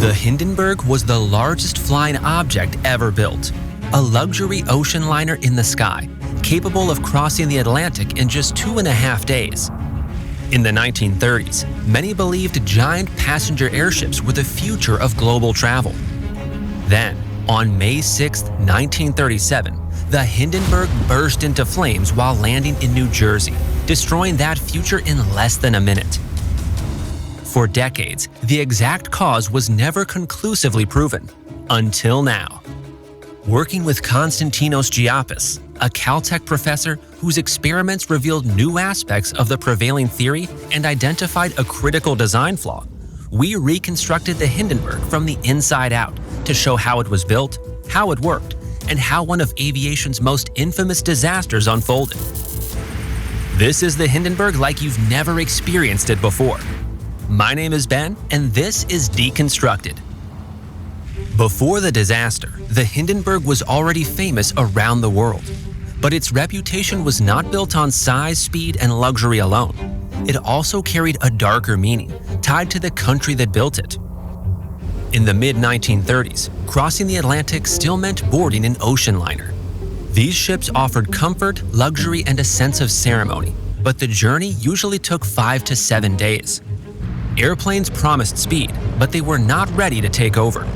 The Hindenburg was the largest flying object ever built, a luxury ocean liner in the sky, capable of crossing the Atlantic in just 2.5 days. In the 1930s, many believed giant passenger airships were the future of global travel. Then, on May 6, 1937, the Hindenburg burst into flames while landing in New Jersey, destroying that future in less than a minute. For decades, the exact cause was never conclusively proven, until now. Working with Konstantinos Giapis, a Caltech professor whose experiments revealed new aspects of the prevailing theory and identified a critical design flaw, we reconstructed the Hindenburg from the inside out to show how it was built, how it worked, and how one of aviation's most infamous disasters unfolded. This is the Hindenburg like you've never experienced it before. My name is Ben, and this is Deconstructed. Before the disaster, the Hindenburg was already famous around the world. But its reputation was not built on size, speed, and luxury alone. It also carried a darker meaning, tied to the country that built it. In the mid-1930s, crossing the Atlantic still meant boarding an ocean liner. These ships offered comfort, luxury, and a sense of ceremony, but the journey usually took 5 to 7 days. Airplanes promised speed, but they were not ready to take over.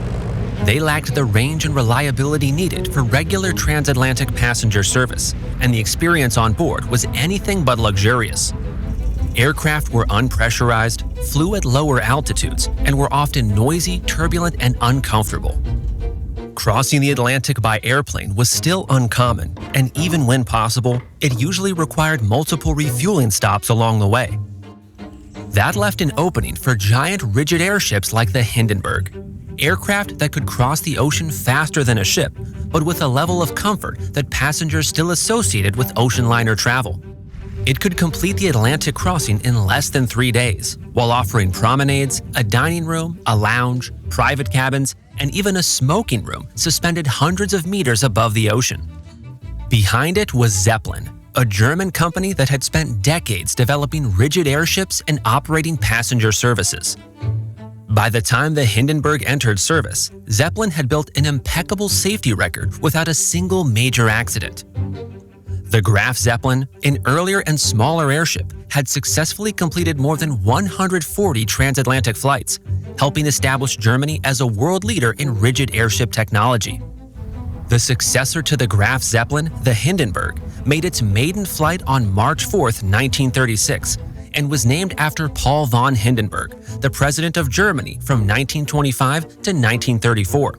They lacked the range and reliability needed for regular transatlantic passenger service, and the experience on board was anything but luxurious. Aircraft were unpressurized, flew at lower altitudes, and were often noisy, turbulent, and uncomfortable. Crossing the Atlantic by airplane was still uncommon, and even when possible, it usually required multiple refueling stops along the way. That left an opening for giant rigid airships like the Hindenburg, aircraft that could cross the ocean faster than a ship, but with a level of comfort that passengers still associated with ocean liner travel. It could complete the Atlantic crossing in less than 3 days, while offering promenades, a dining room, a lounge, private cabins, and even a smoking room suspended hundreds of meters above the ocean. Behind it was Zeppelin, a German company that had spent decades developing rigid airships and operating passenger services. By the time the Hindenburg entered service, Zeppelin had built an impeccable safety record without a single major accident. The Graf Zeppelin, an earlier and smaller airship, had successfully completed more than 140 transatlantic flights, helping establish Germany as a world leader in rigid airship technology. The successor to the Graf Zeppelin, the Hindenburg, made its maiden flight on March 4, 1936, and was named after Paul von Hindenburg, the president of Germany from 1925 to 1934.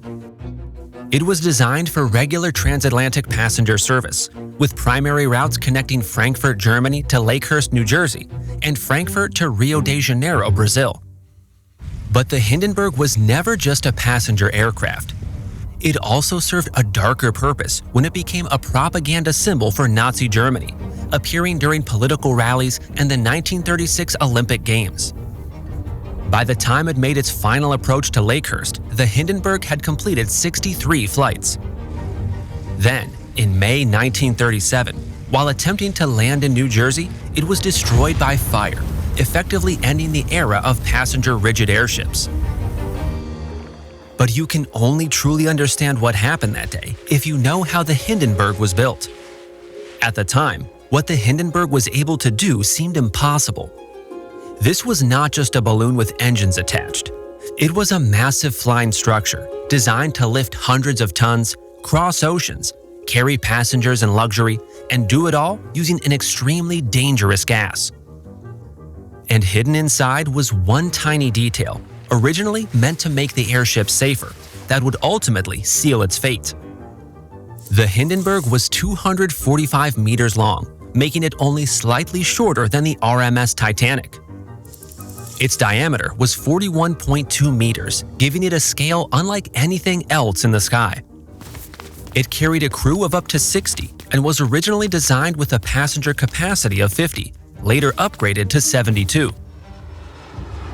It was designed for regular transatlantic passenger service, with primary routes connecting Frankfurt, Germany to Lakehurst, New Jersey, and Frankfurt to Rio de Janeiro, Brazil. But the Hindenburg was never just a passenger aircraft. It also served a darker purpose when it became a propaganda symbol for Nazi Germany, appearing during political rallies and the 1936 Olympic Games. By the time it made its final approach to Lakehurst, the Hindenburg had completed 63 flights. Then, in May 1937, while attempting to land in New Jersey, it was destroyed by fire, effectively ending the era of passenger rigid airships. But you can only truly understand what happened that day if you know how the Hindenburg was built. At the time, what the Hindenburg was able to do seemed impossible. This was not just a balloon with engines attached. It was a massive flying structure designed to lift hundreds of tons, cross oceans, carry passengers and luxury, and do it all using an extremely dangerous gas. And hidden inside was one tiny detail, originally meant to make the airship safer, that would ultimately seal its fate. The Hindenburg was 245 meters long, making it only slightly shorter than the RMS Titanic. Its diameter was 41.2 meters, giving it a scale unlike anything else in the sky. It carried a crew of up to 60 and was originally designed with a passenger capacity of 50, later upgraded to 72.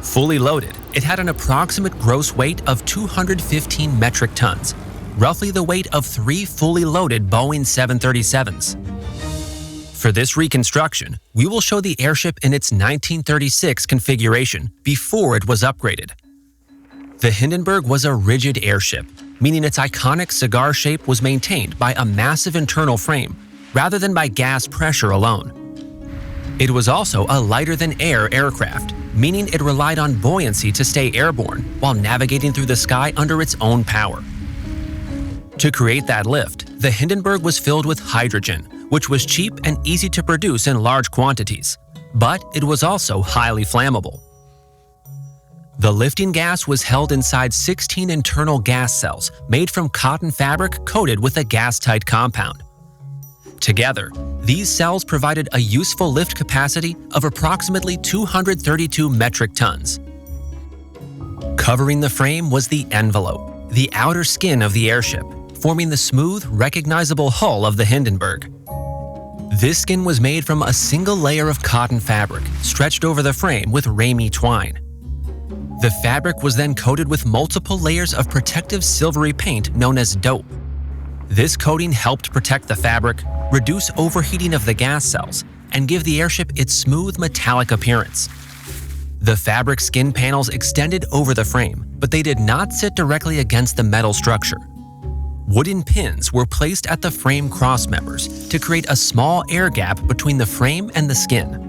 Fully loaded, it had an approximate gross weight of 215 metric tons, roughly the weight of 3 fully loaded Boeing 737s. For this reconstruction, we will show the airship in its 1936 configuration before it was upgraded. The Hindenburg was a rigid airship, meaning its iconic cigar shape was maintained by a massive internal frame rather than by gas pressure alone. It was also a lighter-than-air aircraft, meaning it relied on buoyancy to stay airborne while navigating through the sky under its own power. To create that lift, the Hindenburg was filled with hydrogen, which was cheap and easy to produce in large quantities, but it was also highly flammable. The lifting gas was held inside 16 internal gas cells made from cotton fabric coated with a gas-tight compound. Together, these cells provided a useful lift capacity of approximately 232 metric tons. Covering the frame was the envelope, the outer skin of the airship, forming the smooth, recognizable hull of the Hindenburg. This skin was made from a single layer of cotton fabric stretched over the frame with ramie twine. The fabric was then coated with multiple layers of protective silvery paint known as dope. This coating helped protect the fabric, reduce overheating of the gas cells, and give the airship its smooth metallic appearance. The fabric skin panels extended over the frame, but they did not sit directly against the metal structure. Wooden pins were placed at the frame crossmembers to create a small air gap between the frame and the skin.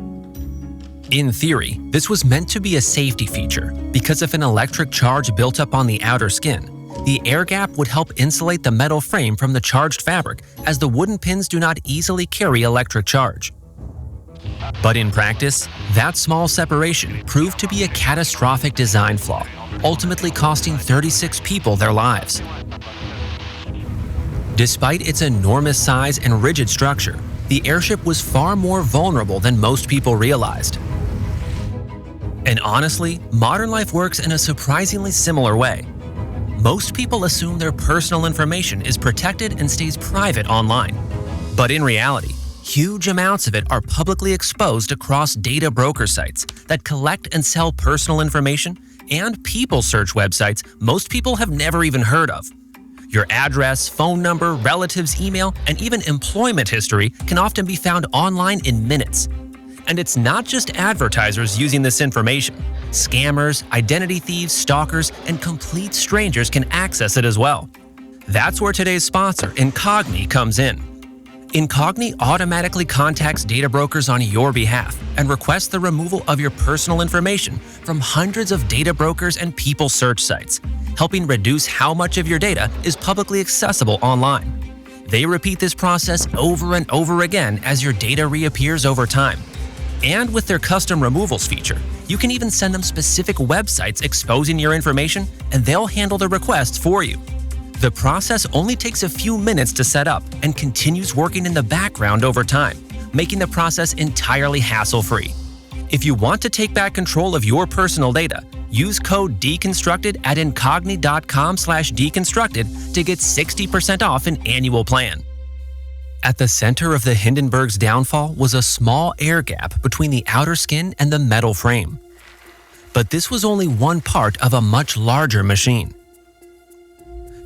In theory, this was meant to be a safety feature because if an electric charge built up on the outer skin, the air gap would help insulate the metal frame from the charged fabric, as the wooden pins do not easily carry electric charge. But in practice, that small separation proved to be a catastrophic design flaw, ultimately costing 36 people their lives. Despite its enormous size and rigid structure, the airship was far more vulnerable than most people realized. And honestly, modern life works in a surprisingly similar way. Most people assume their personal information is protected and stays private online. But in reality, huge amounts of it are publicly exposed across data broker sites that collect and sell personal information and people search websites most people have never even heard of. Your address, phone number, relatives' email, and even employment history can often be found online in minutes. And it's not just advertisers using this information. Scammers, identity thieves, stalkers, and complete strangers can access it as well. That's where today's sponsor, Incogni, comes in. Incogni automatically contacts data brokers on your behalf and requests the removal of your personal information from hundreds of data brokers and people search sites, helping reduce how much of your data is publicly accessible online. They repeat this process over and over again as your data reappears over time. And with their custom removals feature, you can even send them specific websites exposing your information, and they'll handle the requests for you. The process only takes a few minutes to set up and continues working in the background over time, making the process entirely hassle-free. If you want to take back control of your personal data, use code Deconstructed at incogni.com/deconstructed to get 60% off an annual plan. At the center of the Hindenburg's downfall was a small air gap between the outer skin and the metal frame. But this was only one part of a much larger machine.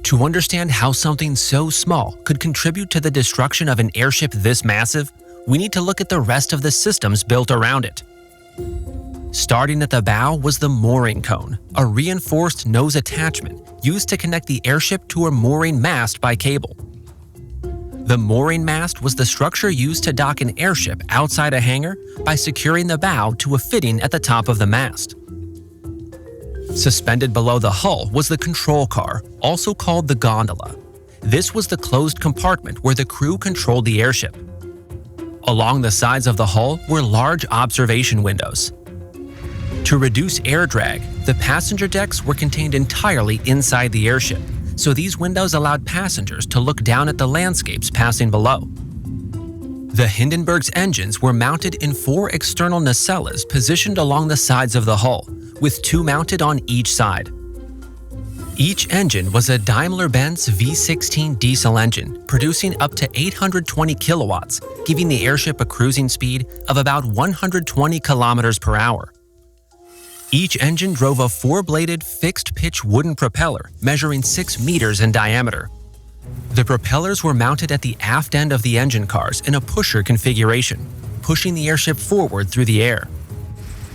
To understand how something so small could contribute to the destruction of an airship this massive, we need to look at the rest of the systems built around it. Starting at the bow was the mooring cone, a reinforced nose attachment used to connect the airship to a mooring mast by cable. The mooring mast was the structure used to dock an airship outside a hangar by securing the bow to a fitting at the top of the mast. Suspended below the hull was the control car, also called the gondola. This was the closed compartment where the crew controlled the airship. Along the sides of the hull were large observation windows. To reduce air drag, the passenger decks were contained entirely inside the airship, so these windows allowed passengers to look down at the landscapes passing below. The Hindenburg's engines were mounted in 4 external nacelles positioned along the sides of the hull, with 2 mounted on each side. Each engine was a Daimler-Benz V16 diesel engine, producing up to 820 kilowatts, giving the airship a cruising speed of about 120 kilometers per hour. Each engine drove a 4-bladed, fixed-pitch wooden propeller measuring 6 meters in diameter. The propellers were mounted at the aft end of the engine cars in a pusher configuration, pushing the airship forward through the air.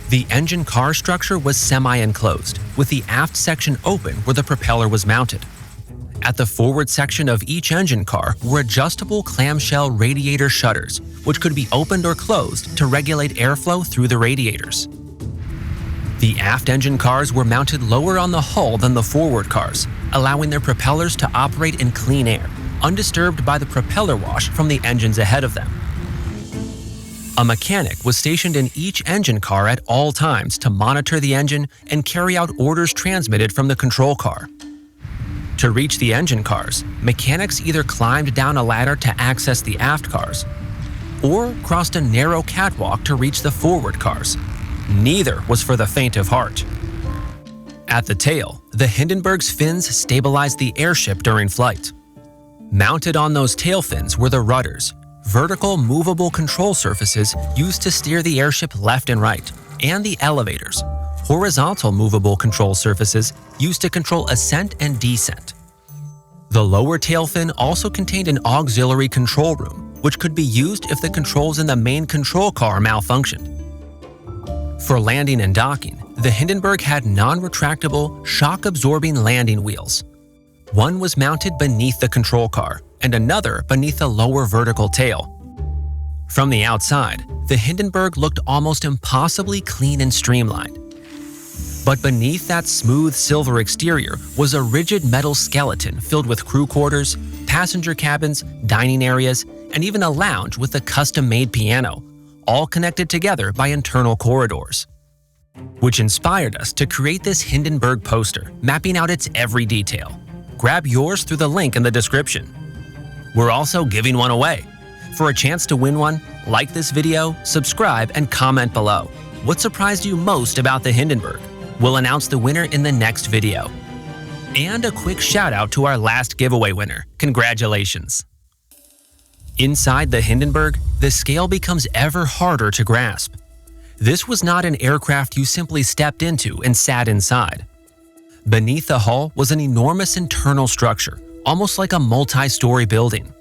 The engine car structure was semi-enclosed, with the aft section open where the propeller was mounted. At the forward section of each engine car were adjustable clamshell radiator shutters, which could be opened or closed to regulate airflow through the radiators. The aft engine cars were mounted lower on the hull than the forward cars, allowing their propellers to operate in clean air, undisturbed by the propeller wash from the engines ahead of them. A mechanic was stationed in each engine car at all times to monitor the engine and carry out orders transmitted from the control car. To reach the engine cars, mechanics either climbed down a ladder to access the aft cars or crossed a narrow catwalk to reach the forward cars. Neither was for the faint of heart. At the tail, the Hindenburg's fins stabilized the airship during flight. Mounted on those tail fins were the rudders, vertical movable control surfaces used to steer the airship left and right, and the elevators, horizontal movable control surfaces used to control ascent and descent. The lower tail fin also contained an auxiliary control room, which could be used if the controls in the main control car malfunctioned. For landing and docking, the Hindenburg had non-retractable, shock-absorbing landing wheels. One was mounted beneath the control car, and another beneath the lower vertical tail. From the outside, the Hindenburg looked almost impossibly clean and streamlined. But beneath that smooth silver exterior was a rigid metal skeleton filled with crew quarters, passenger cabins, dining areas, and even a lounge with a custom-made piano, all connected together by internal corridors. Which inspired us to create this Hindenburg poster, mapping out its every detail. Grab yours through the link in the description. We're also giving one away. For a chance to win one, like this video, subscribe, and comment below. What surprised you most about the Hindenburg? We'll announce the winner in the next video. And a quick shout out to our last giveaway winner. Congratulations! Inside the Hindenburg, the scale becomes ever harder to grasp. This was not an aircraft you simply stepped into and sat inside. Beneath the hull was an enormous internal structure, almost like a multi-story building.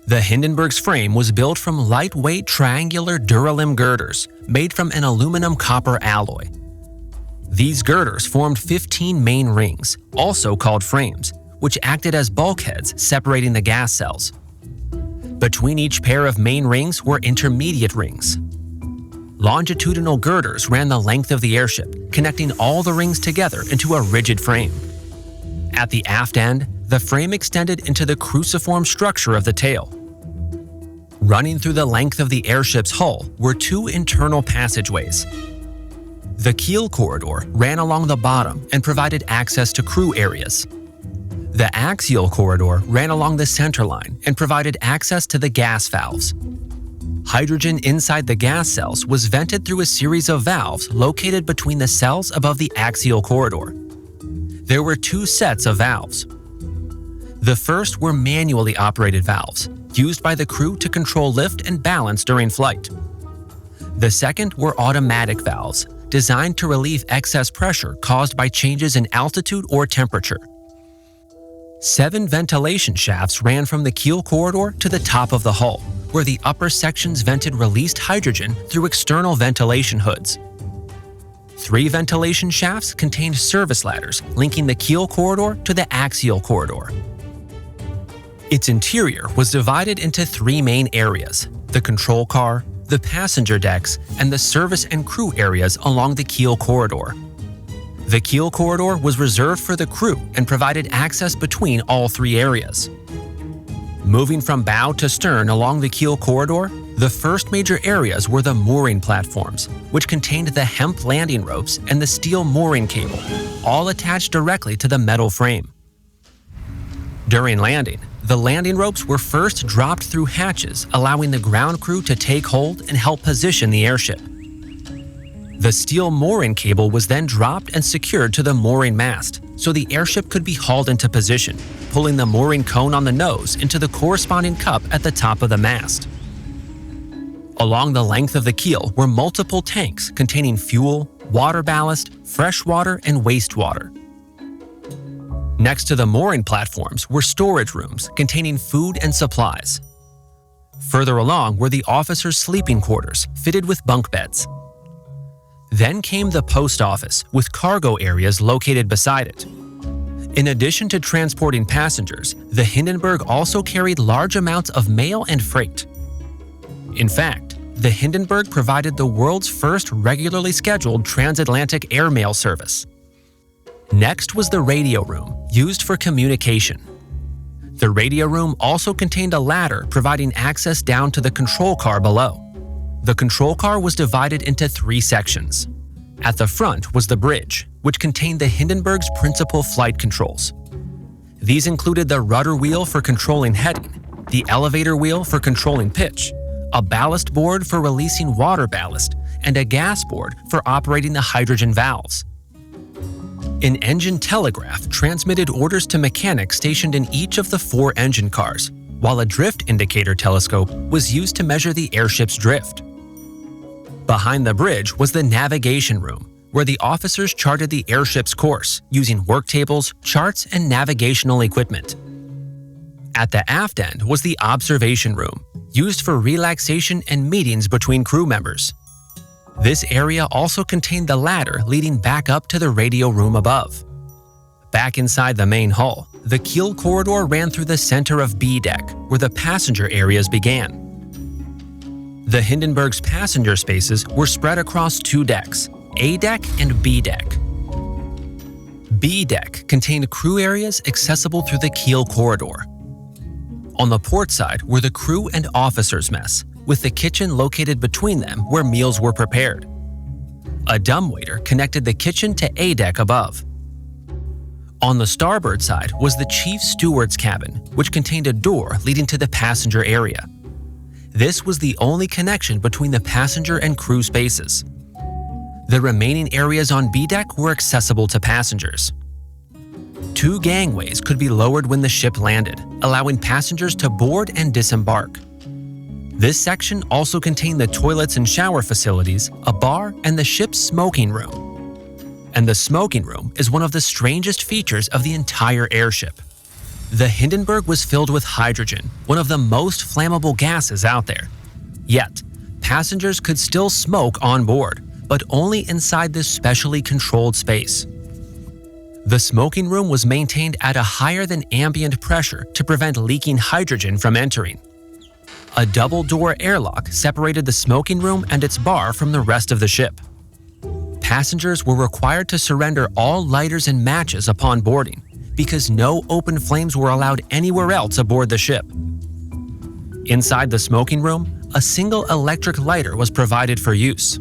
The Hindenburg's frame was built from lightweight triangular Duralim girders made from an aluminum-copper alloy. These girders formed 15 main rings, also called frames, which acted as bulkheads separating the gas cells. Between each pair of main rings were intermediate rings. Longitudinal girders ran the length of the airship, connecting all the rings together into a rigid frame. At the aft end, the frame extended into the cruciform structure of the tail. Running through the length of the airship's hull were two internal passageways. The keel corridor ran along the bottom and provided access to crew areas. The axial corridor ran along the centerline and provided access to the gas valves. Hydrogen inside the gas cells was vented through a series of valves located between the cells above the axial corridor. There were two sets of valves. The first were manually operated valves, used by the crew to control lift and balance during flight. The second were automatic valves, designed to relieve excess pressure caused by changes in altitude or temperature. 7 ventilation shafts ran from the keel corridor to the top of the hull, where the upper sections vented released hydrogen through external ventilation hoods. 3 ventilation shafts contained service ladders linking the keel corridor to the axial corridor. Its interior was divided into 3 main areas: the control car, the passenger decks, and the service and crew areas along the keel corridor. The keel corridor was reserved for the crew and provided access between all 3 areas. Moving from bow to stern along the keel corridor, the first major areas were the mooring platforms, which contained the hemp landing ropes and the steel mooring cable, all attached directly to the metal frame. During landing, the landing ropes were first dropped through hatches, allowing the ground crew to take hold and help position the airship. The steel mooring cable was then dropped and secured to the mooring mast, so the airship could be hauled into position, pulling the mooring cone on the nose into the corresponding cup at the top of the mast. Along the length of the keel were multiple tanks containing fuel, water ballast, fresh water, and wastewater. Next to the mooring platforms were storage rooms containing food and supplies. Further along were the officers' sleeping quarters fitted with bunk beds. Then came the post office, with cargo areas located beside it. In addition to transporting passengers, the Hindenburg also carried large amounts of mail and freight. In fact, the Hindenburg provided the world's first regularly scheduled transatlantic airmail service. Next was the radio room, used for communication. The radio room also contained a ladder providing access down to the control car below. The control car was divided into 3 sections. At the front was the bridge, which contained the Hindenburg's principal flight controls. These included the rudder wheel for controlling heading, the elevator wheel for controlling pitch, a ballast board for releasing water ballast, and a gas board for operating the hydrogen valves. An engine telegraph transmitted orders to mechanics stationed in each of the 4 engine cars, while a drift indicator telescope was used to measure the airship's drift. Behind the bridge was the navigation room, where the officers charted the airship's course using work tables, charts, and navigational equipment. At the aft end was the observation room, used for relaxation and meetings between crew members. This area also contained the ladder leading back up to the radio room above. Back inside the main hull, the keel corridor ran through the center of B deck, where the passenger areas began. The Hindenburg's passenger spaces were spread across 2 decks, A deck and B deck. B deck contained crew areas accessible through the keel corridor. On the port side were the crew and officers' mess, with the kitchen located between them where meals were prepared. A dumbwaiter connected the kitchen to A deck above. On the starboard side was the chief steward's cabin, which contained a door leading to the passenger area. This was the only connection between the passenger and crew spaces. The remaining areas on B deck were accessible to passengers. 2 gangways could be lowered when the ship landed, allowing passengers to board and disembark. This section also contained the toilets and shower facilities, a bar, and the ship's smoking room. And the smoking room is one of the strangest features of the entire airship. The Hindenburg was filled with hydrogen, one of the most flammable gases out there. Yet, passengers could still smoke on board, but only inside this specially controlled space. The smoking room was maintained at a higher than ambient pressure to prevent leaking hydrogen from entering. A double-door airlock separated the smoking room and its bar from the rest of the ship. Passengers were required to surrender all lighters and matches upon boarding, because no open flames were allowed anywhere else aboard the ship. Inside the smoking room, a single electric lighter was provided for use.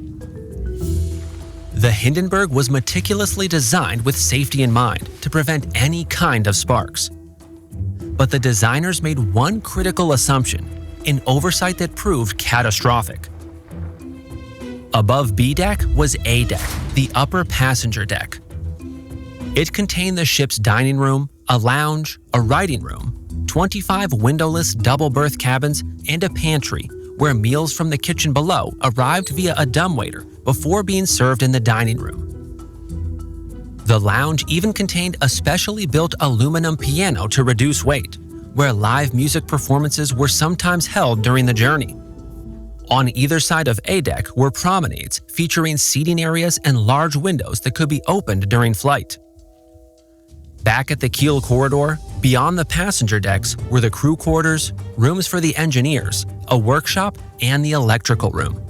The Hindenburg was meticulously designed with safety in mind to prevent any kind of sparks. But the designers made one critical assumption, an oversight that proved catastrophic. Above B deck was A deck, the upper passenger deck. It contained the ship's dining room, a lounge, a writing room, 25 windowless double-berth cabins, and a pantry where meals from the kitchen below arrived via a dumbwaiter before being served in the dining room. The lounge even contained a specially built aluminum piano to reduce weight, where live music performances were sometimes held during the journey. On either side of A deck were promenades featuring seating areas and large windows that could be opened during flight. Back at the keel corridor, beyond the passenger decks, were the crew quarters, rooms for the engineers, a workshop, and the electrical room.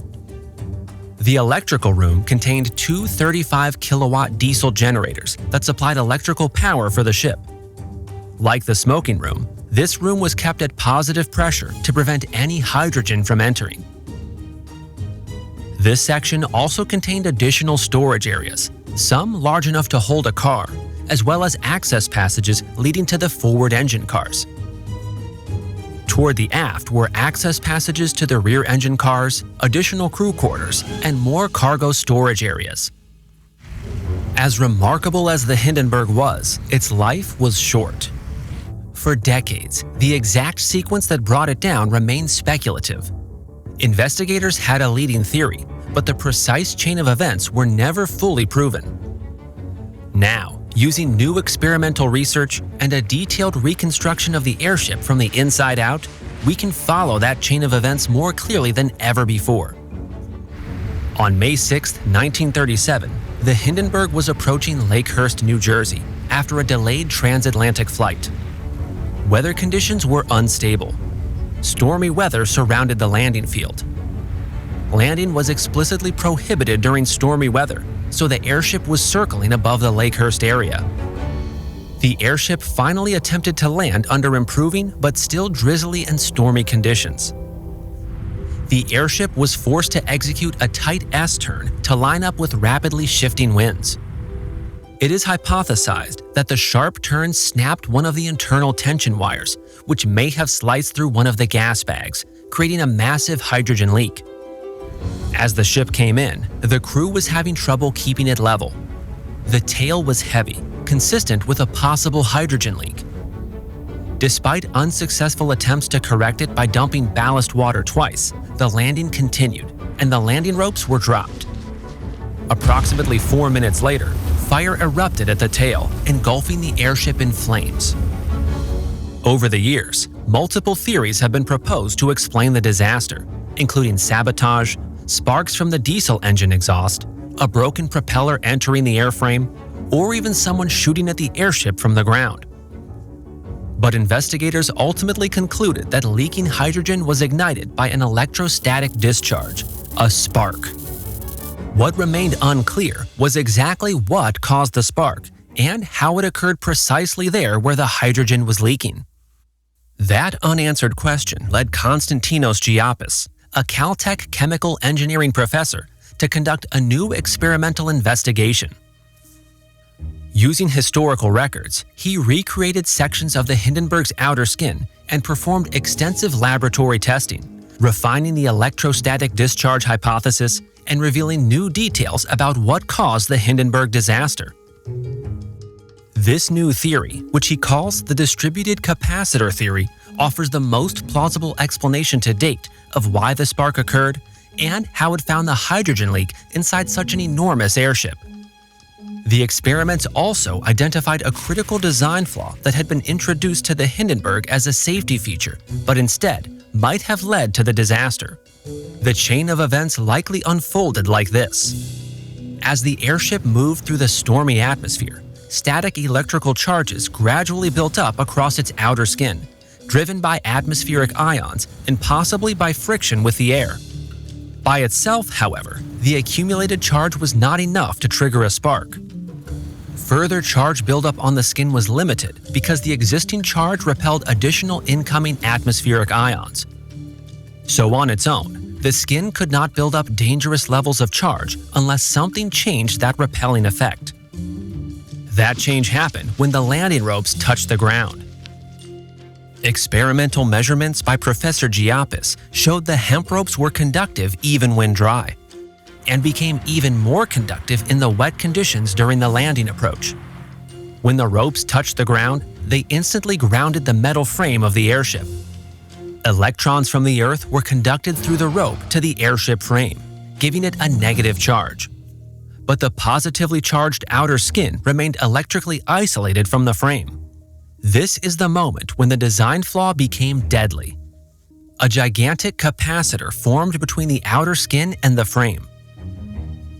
The electrical room contained 2 35-kilowatt diesel generators that supplied electrical power for the ship. Like the smoking room, this room was kept at positive pressure to prevent any hydrogen from entering. This section also contained additional storage areas, some large enough to hold a car, as well as access passages leading to the forward engine cars. Toward the aft were access passages to the rear engine cars, additional crew quarters, and more cargo storage areas. As remarkable as the Hindenburg was, its life was short. For decades, the exact sequence that brought it down remained speculative. Investigators had a leading theory, but the precise chain of events were never fully proven. Now, using new experimental research and a detailed reconstruction of the airship from the inside out, we can follow that chain of events more clearly than ever before. On May 6, 1937, the Hindenburg was approaching Lakehurst, New Jersey, after a delayed transatlantic flight. Weather conditions were unstable. Stormy weather surrounded the landing field. Landing was explicitly prohibited during stormy weather, so the airship was circling above the Lakehurst area. The airship finally attempted to land under improving but still drizzly and stormy conditions. The airship was forced to execute a tight S-turn to line up with rapidly shifting winds. It is hypothesized that the sharp turn snapped one of the internal tension wires, which may have sliced through one of the gas bags, creating a massive hydrogen leak. As the ship came in, the crew was having trouble keeping it level. The tail was heavy, consistent with a possible hydrogen leak. Despite unsuccessful attempts to correct it by dumping ballast water twice, the landing continued, and the landing ropes were dropped. Approximately 4 minutes later, fire erupted at the tail, engulfing the airship in flames. Over the years, multiple theories have been proposed to explain the disaster, including sabotage, sparks from the diesel engine exhaust, a broken propeller entering the airframe, or even someone shooting at the airship from the ground. But investigators ultimately concluded that leaking hydrogen was ignited by an electrostatic discharge, a spark. What remained unclear was exactly what caused the spark and how it occurred precisely there where the hydrogen was leaking. That unanswered question led Konstantinos Giapis, a Caltech chemical engineering professor, to conduct a new experimental investigation. Using historical records, he recreated sections of the Hindenburg's outer skin and performed extensive laboratory testing, refining the electrostatic discharge hypothesis and revealing new details about what caused the Hindenburg disaster. This new theory, which he calls the distributed capacitor theory, offers the most plausible explanation to date of why the spark occurred and how it found the hydrogen leak inside such an enormous airship. The experiments also identified a critical design flaw that had been introduced to the Hindenburg as a safety feature, but instead might have led to the disaster. The chain of events likely unfolded like this. As the airship moved through the stormy atmosphere, static electrical charges gradually built up across its outer skin, driven by atmospheric ions and possibly by friction with the air. By itself, however, the accumulated charge was not enough to trigger a spark. Further charge buildup on the skin was limited because the existing charge repelled additional incoming atmospheric ions. So on its own, the skin could not build up dangerous levels of charge unless something changed that repelling effect. That change happened when the landing ropes touched the ground. Experimental measurements by Professor Giapis showed the hemp ropes were conductive even when dry, and became even more conductive in the wet conditions during the landing approach. When the ropes touched the ground, they instantly grounded the metal frame of the airship. Electrons from the Earth were conducted through the rope to the airship frame, giving it a negative charge. But the positively charged outer skin remained electrically isolated from the frame. This is the moment when the design flaw became deadly. A gigantic capacitor formed between the outer skin and the frame.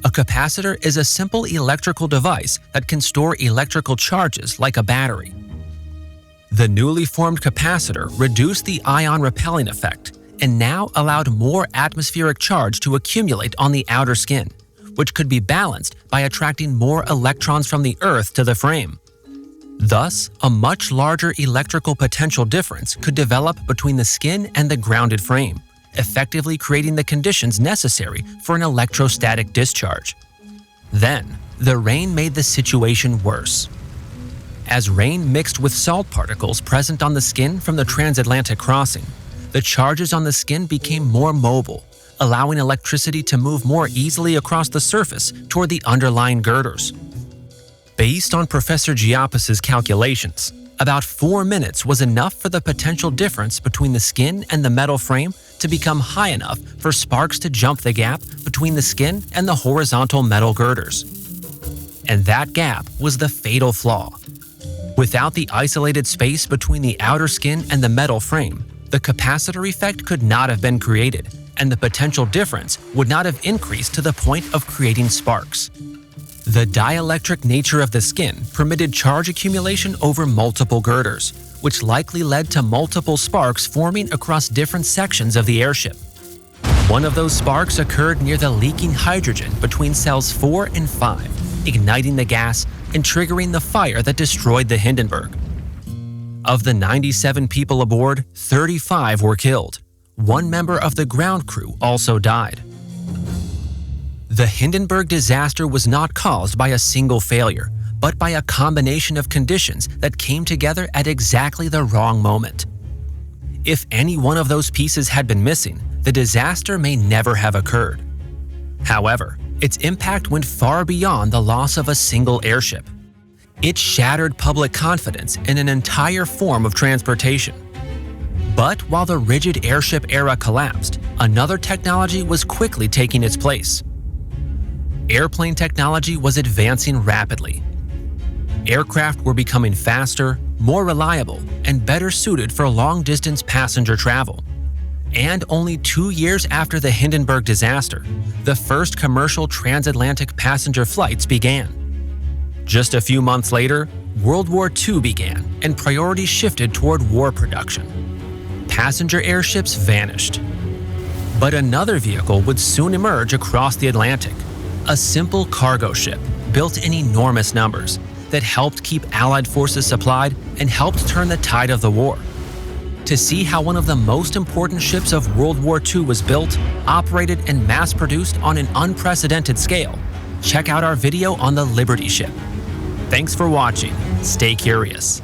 A capacitor is a simple electrical device that can store electrical charges like a battery. The newly formed capacitor reduced the ion repelling effect and now allowed more atmospheric charge to accumulate on the outer skin, which could be balanced by attracting more electrons from the Earth to the frame. Thus, a much larger electrical potential difference could develop between the skin and the grounded frame, effectively creating the conditions necessary for an electrostatic discharge. Then, the rain made the situation worse. As rain mixed with salt particles present on the skin from the transatlantic crossing, the charges on the skin became more mobile, allowing electricity to move more easily across the surface toward the underlying girders. Based on Professor Giapis's calculations, about 4 minutes was enough for the potential difference between the skin and the metal frame to become high enough for sparks to jump the gap between the skin and the horizontal metal girders. And that gap was the fatal flaw. Without the isolated space between the outer skin and the metal frame, the capacitor effect could not have been created, and the potential difference would not have increased to the point of creating sparks. The dielectric nature of the skin permitted charge accumulation over multiple girders, which likely led to multiple sparks forming across different sections of the airship. One of those sparks occurred near the leaking hydrogen between cells 4 and 5, igniting the gas and triggering the fire that destroyed the Hindenburg. Of the 97 people aboard, 35 were killed. One member of the ground crew also died. The Hindenburg disaster was not caused by a single failure, but by a combination of conditions that came together at exactly the wrong moment. If any one of those pieces had been missing, the disaster may never have occurred. However, its impact went far beyond the loss of a single airship. It shattered public confidence in an entire form of transportation. But while the rigid airship era collapsed, another technology was quickly taking its place. Airplane technology was advancing rapidly. Aircraft were becoming faster, more reliable, and better suited for long-distance passenger travel. And only 2 years after the Hindenburg disaster, the first commercial transatlantic passenger flights began. Just a few months later, World War II began, and priorities shifted toward war production. Passenger airships vanished. But another vehicle would soon emerge across the Atlantic, a simple cargo ship built in enormous numbers that helped keep Allied forces supplied and helped turn the tide of the war. To see how one of the most important ships of World War II was built, operated, and mass-produced on an unprecedented scale, check out our video on the Liberty ship. Thanks for watching. Stay curious.